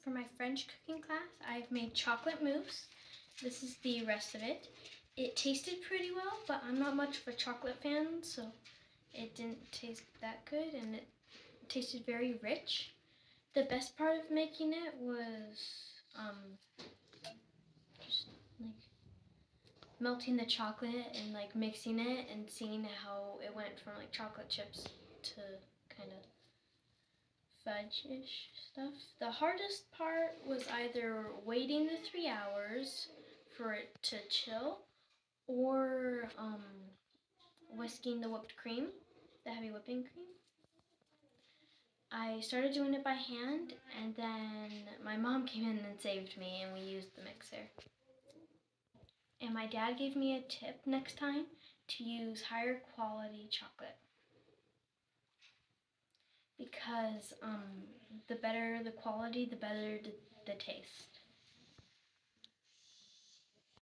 For my French cooking class, I've made chocolate mousse. This is the rest of it. It tasted pretty well, but I'm not much of a chocolate fan, so it didn't taste that good, and it tasted very rich. The best part of making it was just like melting the chocolate and like mixing it and seeing how it went from like chocolate chips to kind of fudge-ish stuff. The hardest part was either waiting the 3 hours for it to chill or whisking the whipped cream, the heavy whipping cream. I started doing it by hand, and then my mom came in and saved me, and we used the mixer. And my dad gave me a tip next time to use higher quality chocolate, because the better the quality, the better the taste.